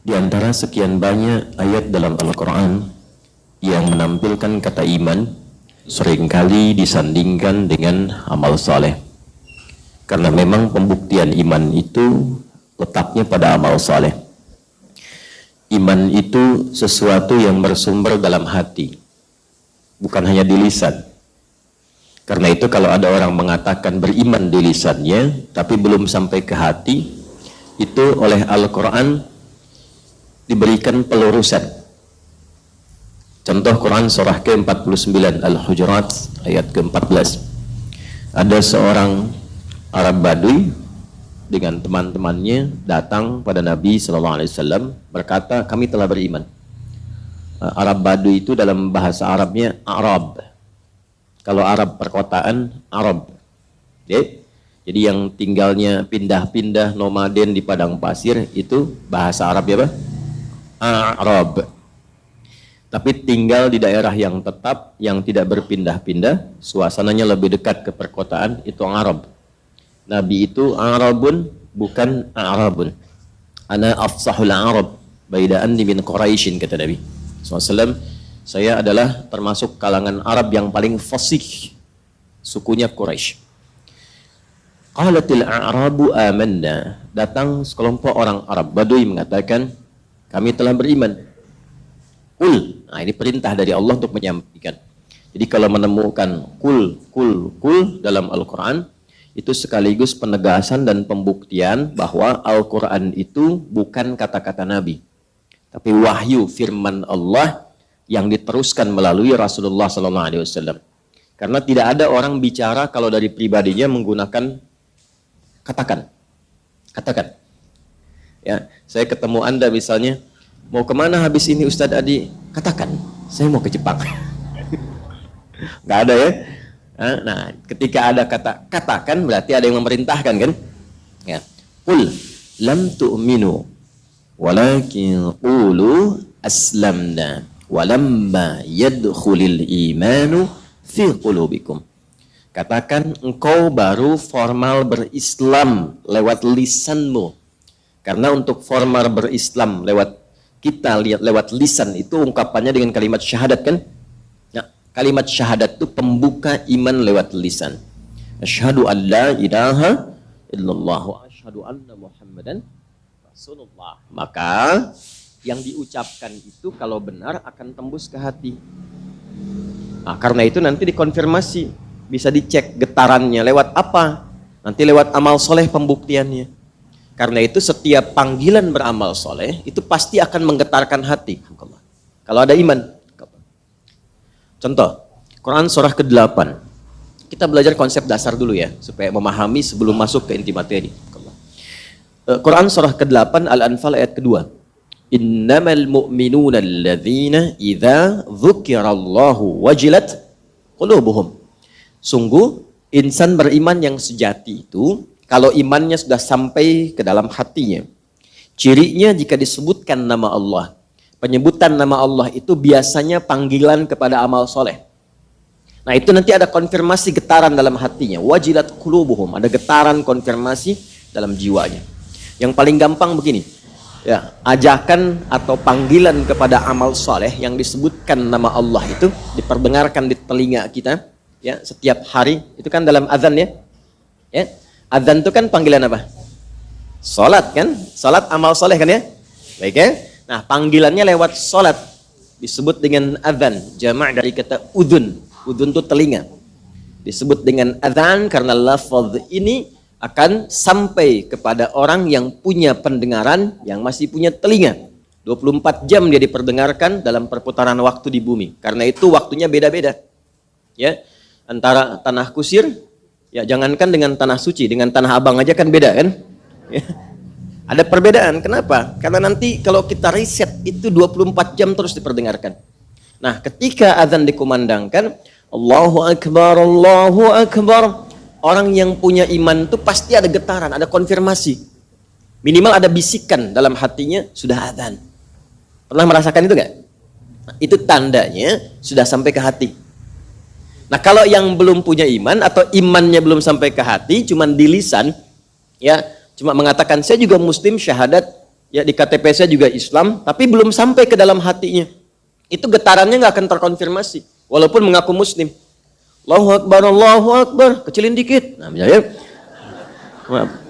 Di antara sekian banyak ayat dalam Al-Quran yang menampilkan kata iman, seringkali disandingkan dengan amal saleh. Karena memang pembuktian iman itu letaknya pada amal saleh. Iman itu sesuatu yang bersumber dalam hati, bukan hanya di lisan. Karena itu kalau ada orang mengatakan beriman di lisannya, tapi belum sampai ke hati, itu oleh Al-Quran diberikan pelurusan. Contoh Quran surah ke-49 Al-Hujurat ayat ke-14. Ada seorang Arab Badui dengan teman-temannya datang pada Nabi SAW berkata, kami telah beriman. Arab Badui itu dalam bahasa Arabnya Arab. Kalau Arab perkotaan, Arab. Jadi yang tinggalnya pindah-pindah nomaden di padang pasir itu bahasa Arab ya, Pak? Arab. Tapi tinggal di daerah yang tetap, yang tidak berpindah-pindah, suasananya lebih dekat ke perkotaan, itu Arab. Nabi itu Arabun, bukan Arabun. Ana afsahul Arab, baidaan min Quraisyin, kata Nabi SAW. Saya adalah termasuk kalangan Arab yang paling fasih, sukunya Quraisy. Qalatil a'rabu amanna. Datang sekelompok orang Arab Badui mengatakan, kami telah beriman. Kul. Nah, ini perintah dari Allah untuk menyampaikan. Jadi kalau menemukan kul dalam Al-Quran, itu sekaligus penegasan dan pembuktian bahwa Al-Quran itu bukan kata-kata Nabi, tapi wahyu firman Allah yang diteruskan melalui Rasulullah SAW. Karena tidak ada orang bicara kalau dari pribadinya menggunakan katakan. Ya, saya ketemu Anda misalnya, mau kemana habis ini Ustadz Adi? Katakan, saya mau ke Jepang. Nggak ada ya? Nah, ketika ada kata katakan berarti ada yang memerintahkan kan? Ya. Qul lam tu'minu walakin qulu aslamna walamma yadkhulil imanu fi qulubikum. Katakan engkau baru formal berislam lewat lisanmu. Karena untuk formal berislam lewat kita lihat lewat lisan itu ungkapannya dengan kalimat syahadat kan? Nah, kalimat syahadat itu pembuka iman lewat lisan. Asyhadu an la ilaha illallah wa asyhadu anna Muhammadan Rasulullah. Maka yang diucapkan itu kalau benar akan tembus ke hati. Nah, karena itu nanti dikonfirmasi, bisa dicek getarannya lewat apa? Nanti lewat amal soleh pembuktiannya. Karena itu setiap panggilan beramal soleh itu pasti akan menggetarkan hati. Kalau ada iman. Contoh, Quran surah ke-8. Kita belajar konsep dasar dulu ya, supaya memahami sebelum masuk ke inti materi. Quran surah ke-8 Al-Anfal ayat kedua. Innamal mu'minuna alladzina idza dzukirallahu wajilat qulubuhum. Sungguh insan beriman yang sejati itu kalau imannya sudah sampai ke dalam hatinya. Cirinya jika disebutkan nama Allah. Penyebutan nama Allah itu biasanya panggilan kepada amal soleh. Nah itu nanti ada konfirmasi getaran dalam hatinya. Wajilat qulubuhum. Ada getaran konfirmasi dalam jiwanya. Yang paling gampang begini. Ya, ajakan atau panggilan kepada amal soleh yang disebutkan nama Allah itu diperdengarkan di telinga kita. Ya, setiap hari. Itu kan dalam azan ya. Ya. Adzan itu kan panggilan apa? Salat kan? Salat amal soleh kan ya? Baik ya? Nah panggilannya lewat salat. Disebut dengan adzan. Jama' dari kata udhun. Udhun itu telinga. Disebut dengan adzan karena lafaz ini akan sampai kepada orang yang punya pendengaran, yang masih punya telinga. 24 jam dia diperdengarkan dalam perputaran waktu di bumi. Karena itu waktunya beda-beda. Ya, antara tanah kusir, ya jangankan dengan tanah suci, dengan tanah abang aja kan beda kan? Ya. Ada perbedaan, kenapa? Karena nanti kalau kita riset itu 24 jam terus diperdengarkan. Nah ketika azan dikumandangkan, Allahu Akbar, Allahu Akbar, orang yang punya iman itu pasti ada getaran, ada konfirmasi. Minimal ada bisikan dalam hatinya, sudah azan. Pernah merasakan itu gak? Nah, itu tandanya sudah sampai ke hati. Nah kalau yang belum punya iman atau imannya belum sampai ke hati, cuman di lisan, ya cuma mengatakan saya juga muslim syahadat, ya di KTP saya juga Islam, tapi belum sampai ke dalam hatinya. Itu getarannya nggak akan terkonfirmasi, walaupun mengaku Muslim. Allahu Akbar, kecilin dikit. Nah, misalnya,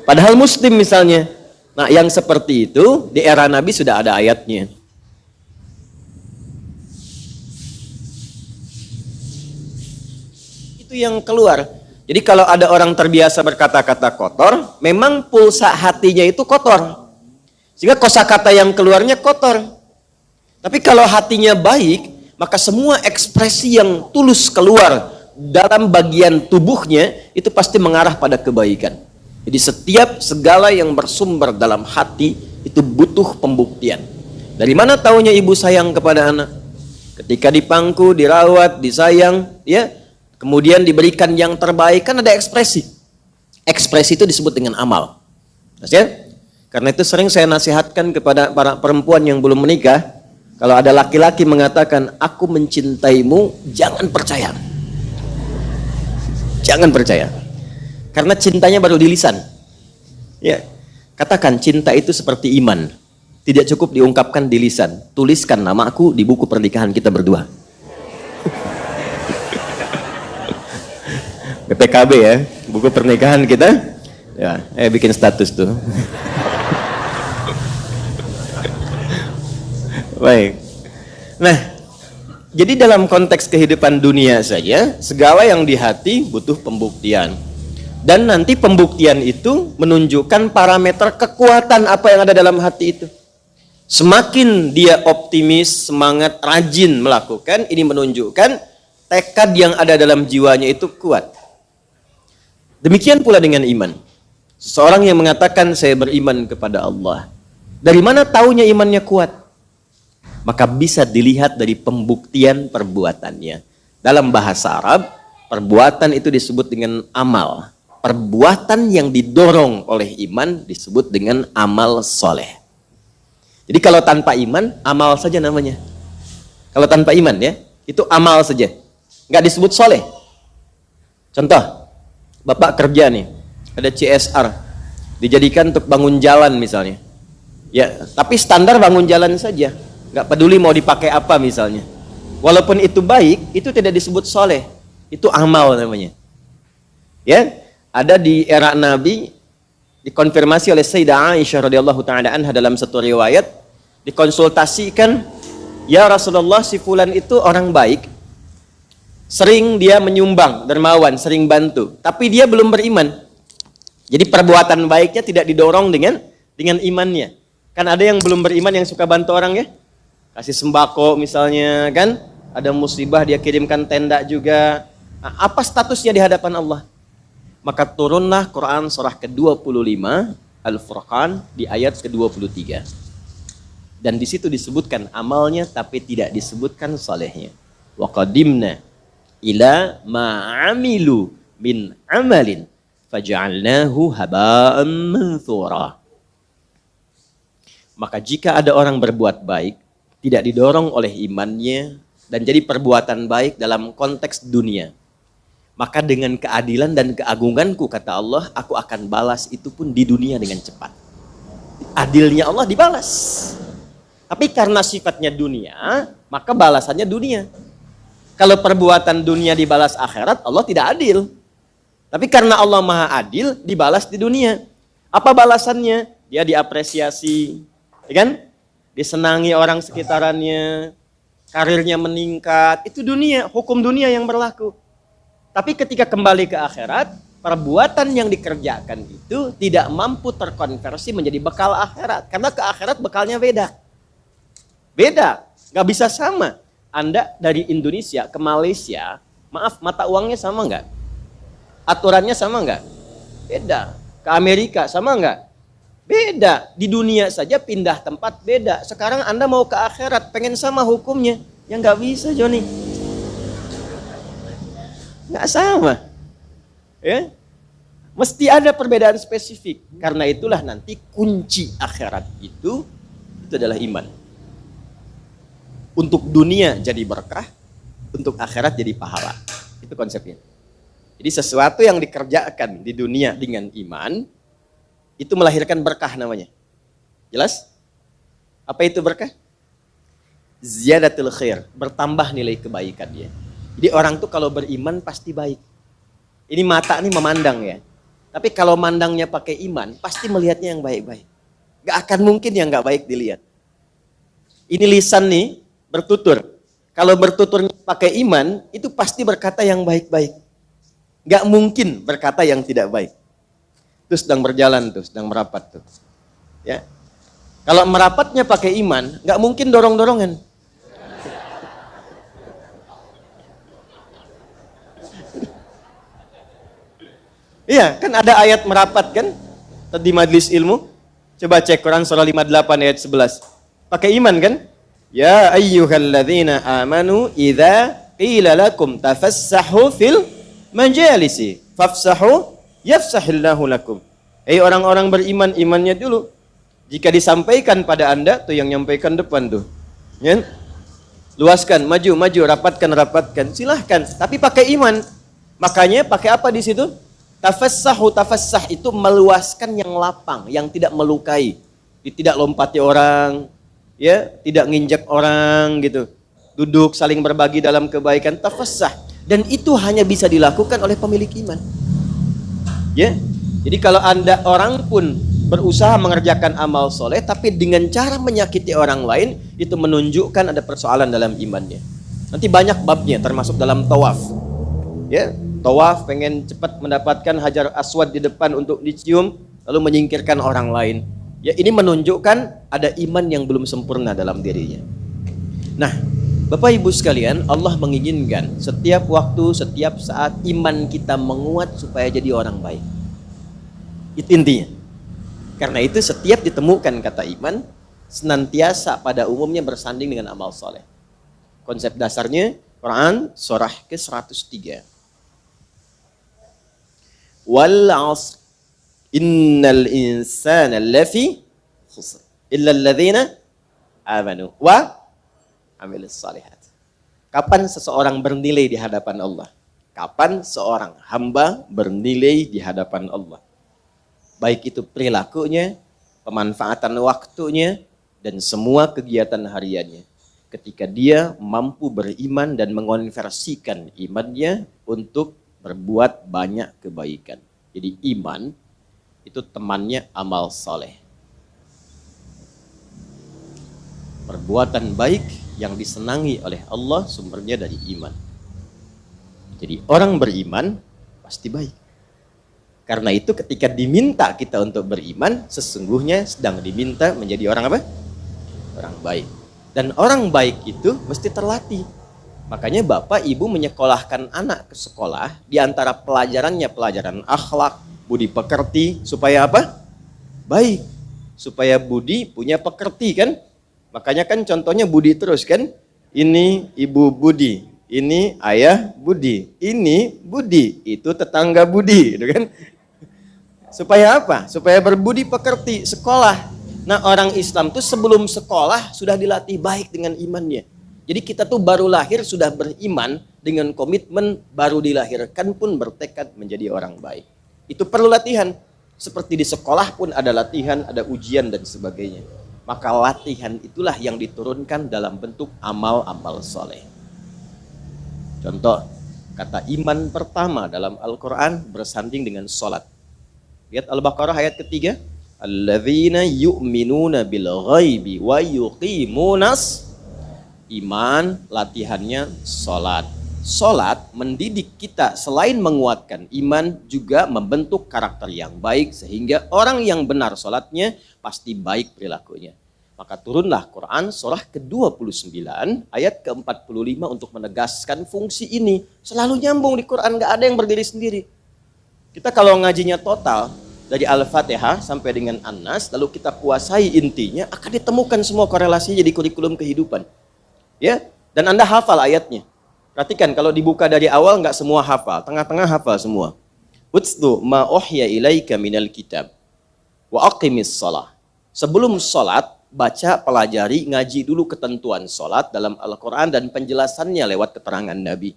padahal Muslim misalnya. Nah, yang seperti itu di era Nabi sudah ada ayatnya. Itu yang keluar. Jadi kalau ada orang terbiasa berkata-kata kotor, memang pulsa hatinya itu kotor. Sehingga kosakata yang keluarnya kotor. Tapi kalau hatinya baik, maka semua ekspresi yang tulus keluar dalam bagian tubuhnya itu pasti mengarah pada kebaikan. Jadi segala yang bersumber dalam hati itu butuh pembuktian. Dari mana taunya ibu sayang kepada anak? Ketika dipangku, dirawat, disayang, ya, kemudian diberikan yang terbaik, kan ada ekspresi. Ekspresi itu disebut dengan amal. Ya? Karena itu sering saya nasihatkan kepada para perempuan yang belum menikah, kalau ada laki-laki mengatakan, aku mencintaimu, jangan percaya. Jangan percaya. Karena cintanya baru di lisan. Ya, katakan cinta itu seperti iman. Tidak cukup diungkapkan di lisan. Tuliskan namaku di buku pernikahan kita berdua. BPKB ya, buku pernikahan kita. Ya, bikin status tuh. Baik. Nah, jadi dalam konteks kehidupan dunia saja, segala yang di hati butuh pembuktian. Dan nanti pembuktian itu menunjukkan parameter kekuatan apa yang ada dalam hati itu. Semakin dia optimis, semangat, rajin melakukan, ini menunjukkan tekad yang ada dalam jiwanya itu kuat. Demikian pula dengan iman. Seseorang yang mengatakan saya beriman kepada Allah. Dari mana taunya imannya kuat? Maka bisa dilihat dari pembuktian perbuatannya. Dalam bahasa Arab, perbuatan itu disebut dengan amal. Perbuatan yang didorong oleh iman disebut dengan amal soleh. Jadi kalau tanpa iman, amal saja namanya. Kalau tanpa iman ya, itu amal saja. Nggak disebut soleh. Contoh, Bapak kerja nih, ada CSR, dijadikan untuk bangun jalan misalnya. Ya, tapi standar bangun jalan saja. Nggak peduli mau dipakai apa misalnya. Walaupun itu baik, itu tidak disebut soleh. Itu amal namanya. Ya, ada di era Nabi, dikonfirmasi oleh Sayyidah Aisyah radhiyallahu ta'ala anha dalam satu riwayat, dikonsultasikan, ya Rasulullah, si fulan itu orang baik, sering dia menyumbang, dermawan, sering bantu, tapi dia belum beriman. Jadi perbuatan baiknya tidak didorong dengan imannya. Kan ada yang belum beriman yang suka bantu orang ya, kasih sembako misalnya kan, ada musibah dia kirimkan tenda juga. Nah, apa statusnya di hadapan Allah? Maka turunlah Quran surah ke-25 Al-Furqan di ayat ke-23. Dan di situ disebutkan amalnya tapi tidak disebutkan salehnya. Wa qadimna ila ma'amilu min amalin faja'alnahu haba'an manthura. Maka jika ada orang berbuat baik tidak didorong oleh imannya dan jadi perbuatan baik dalam konteks dunia, maka dengan keadilan dan keagunganku, kata Allah, aku akan balas itu pun di dunia dengan cepat. Adilnya Allah dibalas. Tapi karena sifatnya dunia, maka balasannya dunia. Kalau perbuatan dunia dibalas akhirat, Allah tidak adil. Tapi karena Allah maha adil, dibalas di dunia. Apa balasannya? Dia diapresiasi, ya kan? Disenangi orang sekitarannya, karirnya meningkat. Itu dunia, hukum dunia yang berlaku. Tapi ketika kembali ke akhirat, perbuatan yang dikerjakan itu tidak mampu terkonversi menjadi bekal akhirat. Karena ke akhirat bekalnya beda. Beda, nggak bisa sama. Anda dari Indonesia ke Malaysia, maaf, mata uangnya sama nggak? Aturannya sama nggak? Beda. Ke Amerika sama nggak? Beda. Di dunia saja pindah tempat beda. Sekarang Anda mau ke akhirat, pengen sama hukumnya. Ya nggak bisa, Joni. Nggak sama. Ya? Mesti ada perbedaan spesifik. Karena itulah nanti kunci akhirat itu adalah iman. Untuk dunia jadi berkah, untuk akhirat jadi pahala. Itu konsepnya. Jadi sesuatu yang dikerjakan di dunia dengan iman, itu melahirkan berkah namanya. Jelas? Apa itu berkah? Ziyadatul khair, bertambah nilai kebaikannya. Jadi orang tuh kalau beriman pasti baik. Ini mata nih memandang ya. Tapi kalau mandangnya pakai iman, pasti melihatnya yang baik-baik. Gak akan mungkin yang gak baik dilihat. Ini lisan nih, bertutur. Kalau bertuturnya pakai iman, itu pasti berkata yang baik-baik. Gak mungkin berkata yang tidak baik. Itu sedang berjalan tuh, sedang merapat tuh. Ya. Kalau merapatnya pakai iman, gak mungkin dorong-dorongan. Iya, kan ada ayat merapat kan? Di majlis ilmu. Coba cek Quran surah 58 ayat 11. Pakai iman kan? Ya ayyuhalladzina amanu idza qila lakum tafassahu fil majalisi fafsahu yafsahillahu lakum. Orang-orang beriman, imannya dulu. Jika disampaikan pada Anda, tuh yang nyampaikan depan tuh. Ya? Luaskan, maju, rapatkan. Silahkan, tapi pakai iman. Makanya pakai apa di situ? Tafassah itu meluaskan yang lapang, yang tidak melukai. Tidak lompati orang, ya, tidak nginjak orang gitu. Duduk saling berbagi dalam kebaikan, tafassah. Dan itu hanya bisa dilakukan oleh pemilik iman. Ya. Jadi kalau Anda orang pun berusaha mengerjakan amal soleh tapi dengan cara menyakiti orang lain, itu menunjukkan ada persoalan dalam imannya. Nanti banyak babnya termasuk dalam tawaf. Ya, tawaf pengen cepat mendapatkan hajar aswad di depan untuk dicium, lalu menyingkirkan orang lain. Ya, ini menunjukkan ada iman yang belum sempurna dalam dirinya. Nah, Bapak Ibu sekalian, Allah menginginkan setiap waktu, setiap saat iman kita menguat supaya jadi orang baik. Itu intinya. Karena itu setiap ditemukan kata iman, senantiasa pada umumnya bersanding dengan amal soleh. Konsep dasarnya Quran surah ke-103. Wal 'asr innal insana lafi khusr illa alladzina amanu wa amilus shalihat. Kapan seseorang bernilai di hadapan Allah? Kapan seorang hamba bernilai di hadapan Allah? Baik itu perilakunya, pemanfaatan waktunya, dan semua kegiatan hariannya. Ketika dia mampu beriman dan mengonversikan imannya untuk berbuat banyak kebaikan. Jadi iman itu temannya amal soleh. Perbuatan baik yang disenangi oleh Allah sumbernya dari iman. Jadi orang beriman pasti baik. Karena itu ketika diminta kita untuk beriman, sesungguhnya sedang diminta menjadi orang apa? Orang baik. Dan orang baik itu mesti terlatih. Makanya bapak ibu menyekolahkan anak ke sekolah, di antara pelajarannya pelajaran akhlak, budi pekerti, supaya apa? Baik. Supaya budi punya pekerti kan? Makanya kan contohnya budi terus kan? Ini ibu budi, ini ayah budi, ini budi, itu tetangga budi, gitu kan? Supaya apa? Supaya berbudi pekerti, sekolah. Nah, orang Islam tuh sebelum sekolah sudah dilatih baik dengan imannya. Jadi kita tuh baru lahir sudah beriman dengan komitmen, baru dilahirkan pun bertekad menjadi orang baik. Itu perlu latihan. Seperti di sekolah pun ada latihan, ada ujian dan sebagainya. Maka latihan itulah yang diturunkan dalam bentuk amal-amal soleh. Contoh, kata iman pertama dalam Al-Quran bersanding dengan sholat. Lihat Al-Baqarah ayat ketiga. Alladzina yu'minuna bil ghaibi wa yuqimunas. Iman latihannya sholat. Sholat mendidik kita selain menguatkan iman juga membentuk karakter yang baik sehingga orang yang benar sholatnya pasti baik perilakunya. Maka turunlah Quran surah ke-29 ayat ke-45 untuk menegaskan fungsi ini. Selalu nyambung di Quran, gak ada yang berdiri sendiri. Kita kalau ngajinya total dari Al-Fatihah sampai dengan An-Nas lalu kita kuasai intinya, akan ditemukan semua korelasinya jadi kurikulum kehidupan. Ya, dan Anda hafal ayatnya. Perhatikan kalau dibuka dari awal nggak semua hafal, tengah-tengah hafal semua. Utlu ma uhya ilaika minal kitab wa aqimis shalah. Sebelum sholat, baca, pelajari, ngaji dulu ketentuan sholat dalam Al-Quran dan penjelasannya lewat keterangan Nabi.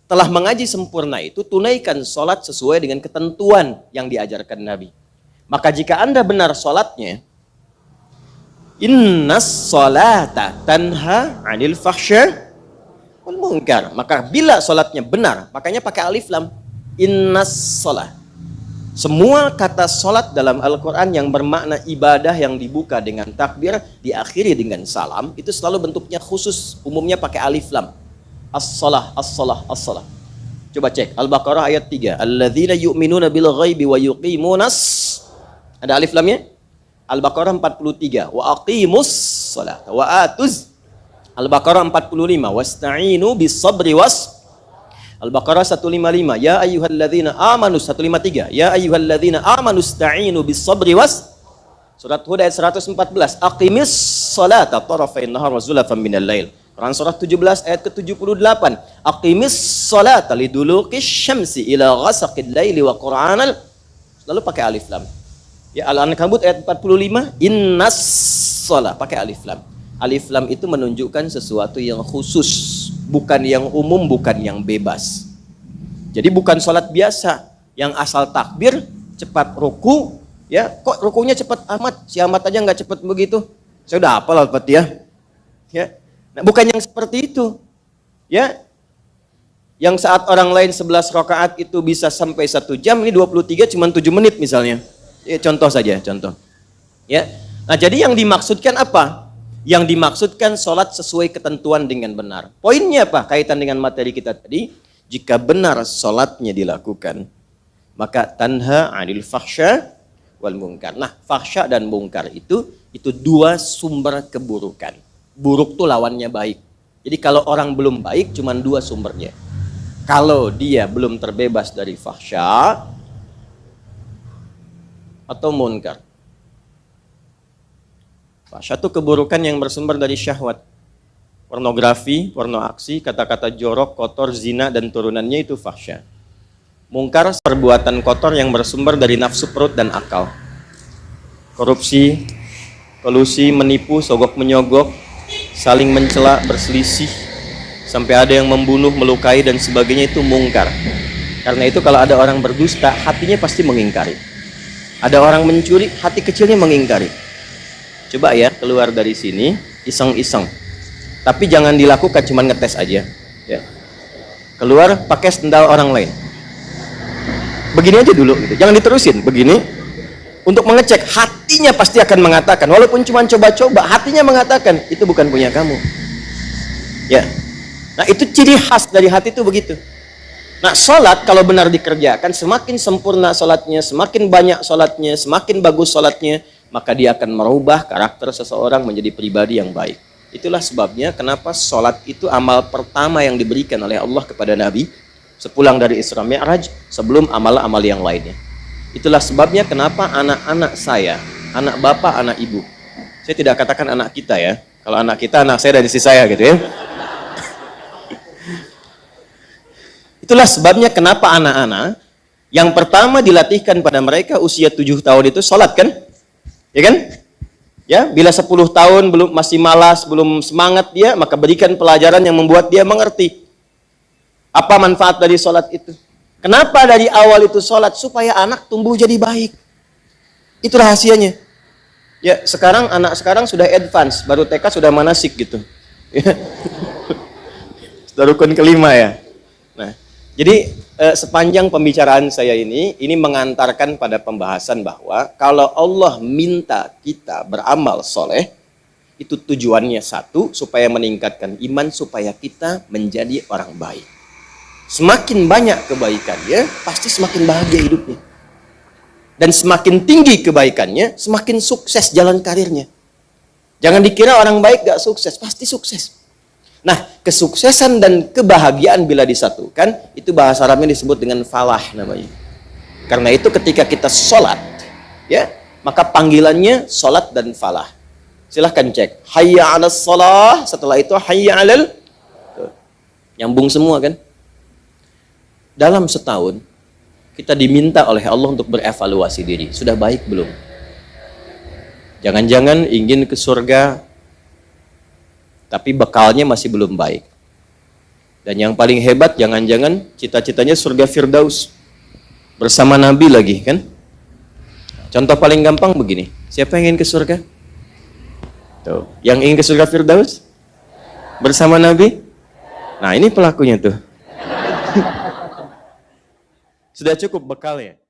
Telah mengaji sempurna itu, tunaikan sholat sesuai dengan ketentuan yang diajarkan Nabi. Maka jika Anda benar sholatnya, Innas salata tanha 'anil fahsya wal munkar. Maka bila salatnya benar, makanya pakai alif lam. Innas salah. Semua kata salat dalam Al-Qur'an yang bermakna ibadah yang dibuka dengan takbir, diakhiri dengan salam, itu selalu bentuknya khusus, umumnya pakai alif lam. As-salah, as-salah, as-salah. Coba cek Al-Baqarah ayat 3. Alladzina yu'minuna bil ghaibi wa yuqimunas. Ada alif lamnya? Al-Baqarah 43. Wa aqimus salata wa atuz. Al-Baqarah 45. Wasta'inu bis sabri was. Al-Baqarah 155. Ya ayyuhalladzina amanu 153. Ya ayyuhalladzina amanu ista'inu bis sabri was. Surat Hud ayat 114. Aqimis salata tarafain nahar wa zulafan minal lail. Quran surah 17 ayat ke-78. Aqimis salata liduluqis syamsi ila ghasaqil laili wa qur'anal. Lalu pakai alif lam. Ya Al-Ankabut ayat 45. Innas shalah pakai alif lam. Alif lam itu menunjukkan sesuatu yang khusus, bukan yang umum, bukan yang bebas. Jadi bukan salat biasa yang asal takbir, cepat ruku, ya kok rukunya cepat amat, si amat aja nggak cepat begitu. Saya udah hafal Al-Fatihah. Ya. Nah, bukan yang seperti itu. Ya. Yang saat orang lain 11 rakaat itu bisa sampai 1 jam, ini 23 cuma 7 menit misalnya. Ya, contoh saja, contoh. Ya. Nah, jadi yang dimaksudkan apa? Yang dimaksudkan sholat sesuai ketentuan dengan benar. Poinnya apa? Kaitan dengan materi kita tadi. Jika benar sholatnya dilakukan, maka tanha 'anil fahsya wal munkar. Nah, fahsya dan munkar itu dua sumber keburukan. Buruk tuh lawannya baik. Jadi kalau orang belum baik, cuma dua sumbernya. Kalau dia belum terbebas dari fahsya atau munkar. Fahsya itu keburukan yang bersumber dari syahwat. Pornografi, porno aksi, kata-kata jorok, kotor, zina, dan turunannya itu fahsya. Munkar, perbuatan kotor yang bersumber dari nafsu perut dan akal. Korupsi, kolusi, menipu, sogok menyogok, saling mencela, berselisih, sampai ada yang membunuh, melukai, dan sebagainya itu mungkar. Karena itu kalau ada orang berdusta, hatinya pasti mengingkari. Ada orang mencuri, hati kecilnya mengingkari. Coba ya, keluar dari sini, iseng-iseng. Tapi jangan dilakukan, cuma ngetes aja. Ya. Keluar, pakai sendal orang lain. Begini aja dulu, gitu. Jangan diterusin, begini. Untuk mengecek, hatinya pasti akan mengatakan, walaupun cuma coba-coba, hatinya mengatakan, itu bukan punya kamu. Ya. Nah, itu ciri khas dari hati itu begitu. Nah, sholat kalau benar dikerjakan, semakin sempurna sholatnya, semakin banyak sholatnya, semakin bagus sholatnya, maka dia akan merubah karakter seseorang menjadi pribadi yang baik. Itulah sebabnya kenapa sholat itu amal pertama yang diberikan oleh Allah kepada Nabi sepulang dari Isra Mi'raj sebelum amal-amal yang lainnya. Itulah sebabnya kenapa anak-anak saya, anak bapak, anak ibu. Saya tidak katakan anak kita ya. Kalau anak kita, anak saya dan istri saya gitu ya. Itulah sebabnya kenapa anak-anak yang pertama dilatihkan pada mereka usia 7 tahun itu sholat kan? Ya kan? Ya, bila 10 tahun belum masih malas, belum semangat dia, maka berikan pelajaran yang membuat dia mengerti apa manfaat dari sholat itu. Kenapa dari awal itu sholat? Supaya anak tumbuh jadi baik. Itu rahasianya. Ya, sekarang anak sekarang sudah advance, baru TK sudah manasik gitu. Ya. Sudah rukun kelima ya. Nah, jadi sepanjang pembicaraan saya ini mengantarkan pada pembahasan bahwa kalau Allah minta kita beramal soleh, itu tujuannya satu, supaya meningkatkan iman, supaya kita menjadi orang baik. Semakin banyak kebaikannya, pasti semakin bahagia hidupnya. Dan semakin tinggi kebaikannya, semakin sukses jalan karirnya. Jangan dikira orang baik gak sukses, pasti sukses. Nah, kesuksesan dan kebahagiaan bila disatukan, itu bahasa Arabnya disebut dengan falah namanya. Karena itu ketika kita sholat, ya, maka panggilannya sholat dan falah. Silahkan cek. Hayya 'alas shalah, setelah itu hayya 'alal. Nyambung semua kan? Dalam setahun, kita diminta oleh Allah untuk berevaluasi diri. Sudah baik belum? Jangan-jangan ingin ke surga, tapi bekalnya masih belum baik. Dan yang paling hebat, jangan-jangan cita-citanya surga Firdaus bersama Nabi lagi kan? Contoh paling gampang begini, siapa yang ingin ke surga? Tuh. Yang ingin ke surga Firdaus? Bersama Nabi? Nah, ini pelakunya tuh. Sudah cukup bekalnya.